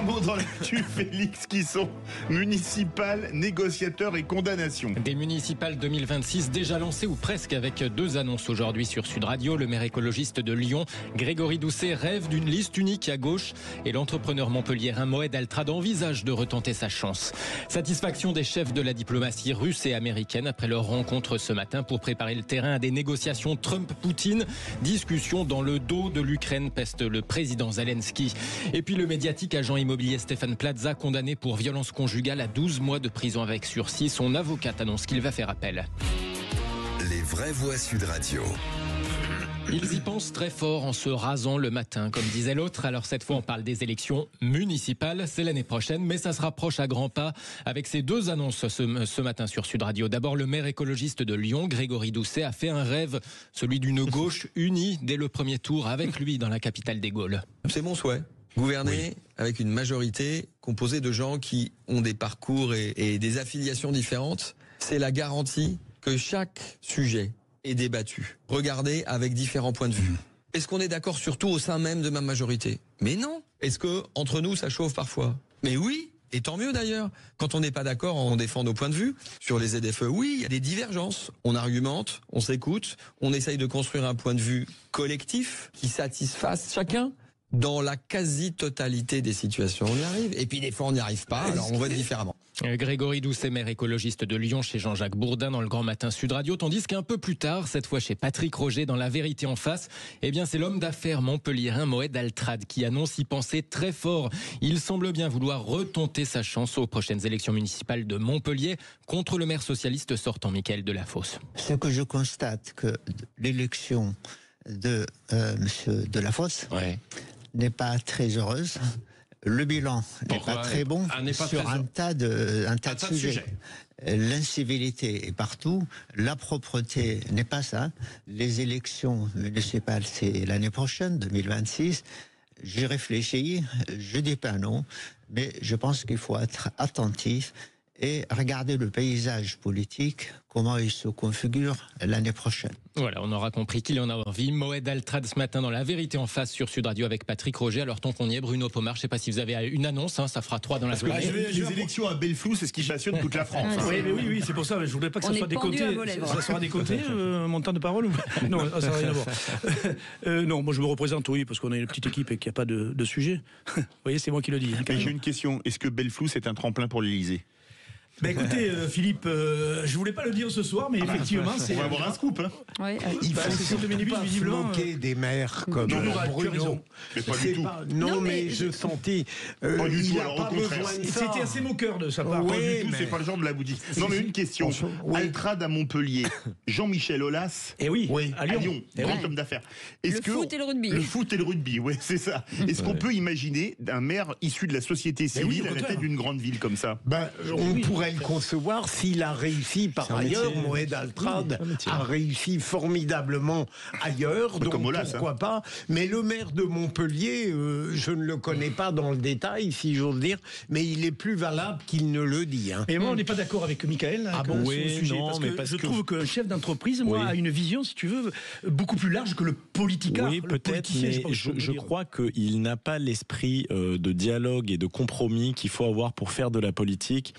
mot dans l'actu, Félix, qui sont municipales, négociateurs et condamnations. Des municipales 2026 déjà lancées ou presque, avec 2 annonces aujourd'hui sur Sud Radio. Le maire écologiste de Lyon, Grégory Doucet, rêve d'une liste unique à gauche et l'entrepreneur montpelliérain Moed Altrad envisage de retenter sa chance. Satisfaction des chefs de la diplomatie russe et américaine après leur rencontre ce matin pour préparer le terrain à des négociations Trump-Poutine. Discussion dans le dos de l'Ukraine, peste le président Zelensky. Et puis le médiatique agent immobilier Stéphane Plaza, condamné pour violence conjugale à 12 mois de prison avec sursis. Son avocate annonce qu'il va faire appel. Les vraies voix Sud Radio. Ils y pensent très fort en se rasant le matin, comme disait l'autre. Alors cette fois, on parle des élections municipales. C'est l'année prochaine, mais ça se rapproche à grands pas avec ces 2 annonces ce matin sur Sud Radio. D'abord, le maire écologiste de Lyon, Grégory Doucet, a fait un rêve, celui d'une gauche unie dès le premier tour avec lui dans la capitale des Gaules. C'est mon souhait. Gouverner avec une majorité composée de gens qui ont des parcours et des affiliations différentes, c'est la garantie que chaque sujet est débattu, regardé avec différents points de vue. Est-ce qu'on est d'accord sur tout au sein même de ma majorité? Mais non. Est-ce que entre nous ça chauffe parfois? Mais oui. Et tant mieux d'ailleurs. Quand on n'est pas d'accord, on défend nos points de vue. Sur les ZFE, oui, il y a des divergences. On argumente, on s'écoute, on essaye de construire un point de vue collectif qui satisfasse chacun. Dans la quasi-totalité des situations, on y arrive. Et puis des fois, on n'y arrive pas, alors on vote différemment. Grégory Doucet, maire écologiste de Lyon, chez Jean-Jacques Bourdin dans le Grand Matin Sud Radio. Tandis qu'un peu plus tard, cette fois chez Patrick Roger dans La Vérité en face, eh bien c'est l'homme d'affaires montpelliérain Moed Altrad qui annonce y penser très fort. Il semble bien vouloir retenter sa chance aux prochaines élections municipales de Montpellier contre le maire socialiste sortant Mickaël Delafosse. Ce que je constate, que l'élection de Monsieur Delafosse n'est pas très heureuse. Le bilan n'est pas très bon sur un tas de sujets. L'incivilité est partout, la propreté n'est pas ça. Les élections municipales, c'est l'année prochaine, 2026. J'ai réfléchi, je dis pas non, mais je pense qu'il faut être attentif et regarder le paysage politique, comment il se configure l'année prochaine. Voilà, on aura compris qu'il en a envie. Moed Altrad ce matin dans La Vérité en face sur Sud Radio avec Patrick Roger. Alors tant qu'on y est, Bruno Pomar, je ne sais pas si vous avez une annonce, ça fera 3 dans la journée. Les élections à Belleflou, c'est ce qui passionne toute la France. Oui, c'est pour ça. Mais je voudrais pas que ça soit décoté. Ça sera décoté, mon temps de parole. Non, ça n'a rien à voir. Non, moi je me représente, oui, parce qu'on a une petite équipe et qu'il n'y a pas de sujet. Vous voyez, c'est moi qui le dis. J'ai une question. Est-ce que Belleflou, c'est un tremplin pour l'Élysée? Écoutez, Philippe, je voulais pas le dire ce soir, mais effectivement, c'est. On va avoir un scoop. Il faut pas se moquer des maires comme Bruno. Mais pas du tout. Non, mais je sentis. Pas du tout. Il n'a Alors, pas au contraire. besoin de ça. C'était assez moqueur de sa part. Pas du tout, c'est pas le genre de la boutique. Non, mais une question. Altrad à Montpellier, Jean-Michel Aulas. Eh oui, à Lyon, grand homme d'affaires. Le foot et le rugby. Le foot et le rugby, oui, c'est ça. Est-ce qu'on peut imaginer un maire issu de la société civile à la tête d'une grande ville comme ça? On pourrait le concevoir s'il a réussi par ailleurs. Moed Altrad a réussi formidablement ailleurs, donc pourquoi pas. Mais le maire de Montpellier, je ne le connais pas dans le détail, si j'ose dire, mais il est plus valable qu'il ne le dit. Et moi, on n'est pas d'accord avec Mickaël. Je trouve qu'un chef d'entreprise, a une vision, si tu veux, beaucoup plus large que le politicard. Oui, peut-être, mais je crois qu'il n'a pas l'esprit de dialogue et de compromis qu'il faut avoir pour faire de la politique.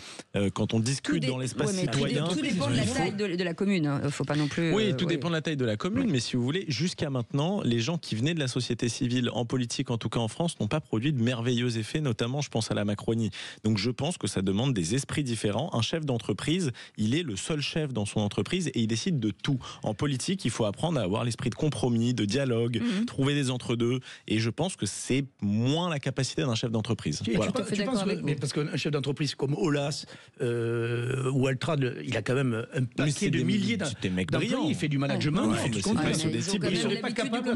Quand on discute dans l'espace citoyen. Tout dépend de la taille de la commune. Faut pas non plus. Oui, tout dépend de la taille de la commune. Mais si vous voulez, jusqu'à maintenant, les gens qui venaient de la société civile en politique, en tout cas en France, n'ont pas produit de merveilleux effets. Notamment, je pense à la Macronie. Donc, je pense que ça demande des esprits différents. Un chef d'entreprise, il est le seul chef dans son entreprise et il décide de tout. En politique, il faut apprendre à avoir l'esprit de compromis, de dialogue, trouver des entre-deux. Et je pense que c'est moins la capacité d'un chef d'entreprise. Voilà. Mais parce qu'un chef d'entreprise comme Aulas ou Altrad, il a quand même un paquet de milliers d'employés. Il fait du management, il fait du compte. Il serait pas capable.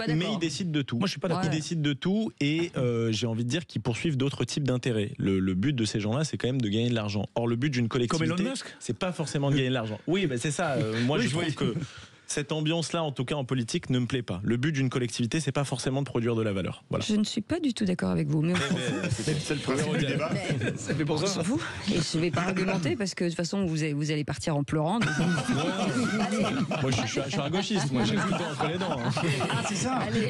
Mais il décide de tout. Moi, je suis pas d'accord. Il décide de tout et j'ai envie de dire qu'ils poursuivent d'autres types d'intérêts. Le but de ces gens-là, c'est quand même de gagner de l'argent. Or, le but d'une collectivité, comme Elon Musk, c'est pas forcément de gagner de l'argent. Oui, mais c'est ça. Moi, je trouve que Cette ambiance-là, en tout cas en politique, ne me plaît pas. Le but d'une collectivité, c'est pas forcément de produire de la valeur. Voilà. Je ne suis pas du tout d'accord avec vous. Mais c'est le premier débat. Ça fait pour ça. Vous. Et je ne vais pas argumenter parce que de toute façon, vous allez partir en pleurant. Donc... Moi, je suis un gauchiste. Moi, j'ai tout le temps entre les dents. Ah, c'est ça. Allez.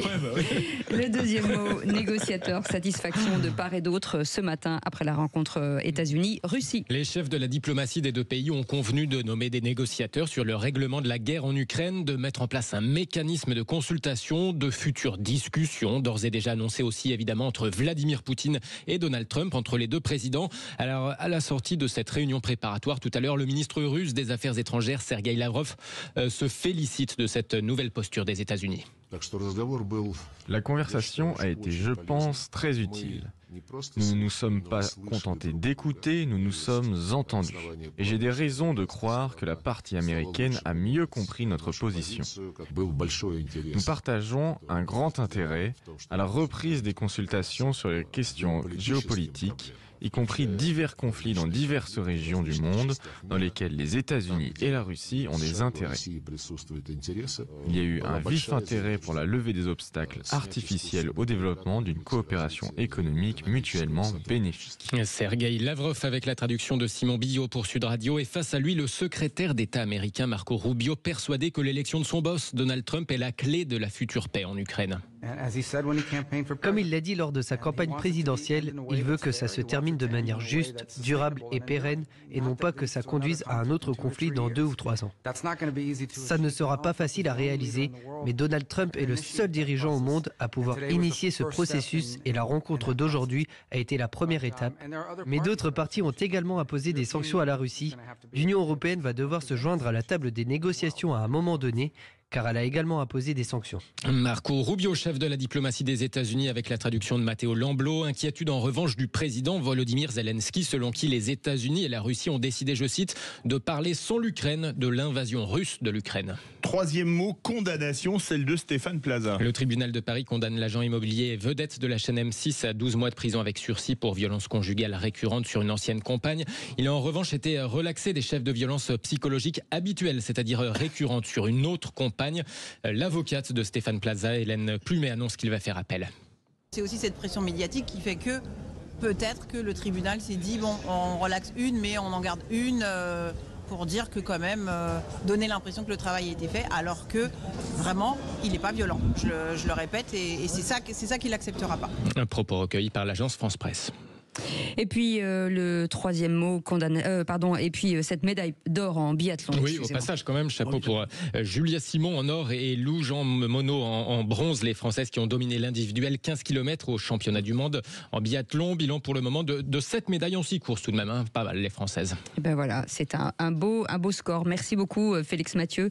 Le deuxième mot, négociateur. Satisfaction de part et d'autre ce matin après la rencontre États-Unis-Russie. Les chefs de la diplomatie des deux pays ont convenu de nommer des négociateurs sur le règlement de la guerre en Ukraine, de mettre en place un mécanisme de consultation, de futures discussions, d'ores et déjà annoncées aussi évidemment entre Vladimir Poutine et Donald Trump, entre les deux présidents. Alors à la sortie de cette réunion préparatoire tout à l'heure, le ministre russe des Affaires étrangères, Sergueï Lavrov, se félicite de cette nouvelle posture des États-Unis. La conversation a été, je pense, très utile. Nous ne nous sommes pas contentés d'écouter, nous nous sommes entendus. Et j'ai des raisons de croire que la partie américaine a mieux compris notre position. Nous partageons un grand intérêt à la reprise des consultations sur les questions géopolitiques, y compris divers conflits dans diverses régions du monde dans lesquelles les États-Unis et la Russie ont des intérêts. Il y a eu un vif intérêt pour la levée des obstacles artificiels au développement d'une coopération économique mutuellement bénéfique. Sergueï Lavrov avec la traduction de Simon Billot pour Sud Radio, et face à lui le secrétaire d'État américain Marco Rubio, persuadé que l'élection de son boss Donald Trump est la clé de la future paix en Ukraine. Comme il l'a dit lors de sa campagne présidentielle, il veut que ça se termine de manière juste, durable et pérenne, et non pas que ça conduise à un autre conflit dans 2 ou 3 ans. Ça ne sera pas facile à réaliser, mais Donald Trump est le seul dirigeant au monde à pouvoir initier ce processus, et la rencontre d'aujourd'hui a été la première étape. Mais d'autres partis ont également imposé des sanctions à la Russie. L'Union européenne va devoir se joindre à la table des négociations à un moment donné, car elle a également imposé des sanctions. Marco Rubio, chef de la diplomatie des États-Unis, avec la traduction de Matteo Lamblot. Inquiétude en revanche du président Volodymyr Zelensky, selon qui les États-Unis et la Russie ont décidé, je cite, de parler sans l'Ukraine de l'invasion russe de l'Ukraine. Troisième mot, condamnation, celle de Stéphane Plaza. Le tribunal de Paris condamne l'agent immobilier et vedette de la chaîne M6 à 12 mois de prison avec sursis pour violence conjugale récurrente sur une ancienne compagne. Il a en revanche été relaxé des chefs de violence psychologique habituels, c'est-à-dire récurrentes sur une autre compagne. L'avocate de Stéphane Plaza, Hélène Plumet, annonce qu'il va faire appel. C'est aussi cette pression médiatique qui fait que peut-être que le tribunal s'est dit bon, on relaxe une, mais on en garde une pour dire que quand même donner l'impression que le travail a été fait, alors que vraiment il n'est pas violent. Je le répète, et c'est ça qu'il n'acceptera pas. Un propos recueilli par l'agence France Presse. Et puis le troisième mot, et puis cette médaille d'or en biathlon. Oui, au passage quand même, chapeau pour Julia Simon en or et Lou Jean Monod en bronze, les Françaises qui ont dominé l'individuel 15 km au championnat du monde en biathlon. Bilan pour le moment de 7 médailles en 6 courses tout de même, hein. Pas mal les Françaises. Et ben voilà, c'est un beau score. Merci beaucoup Félix Mathieu.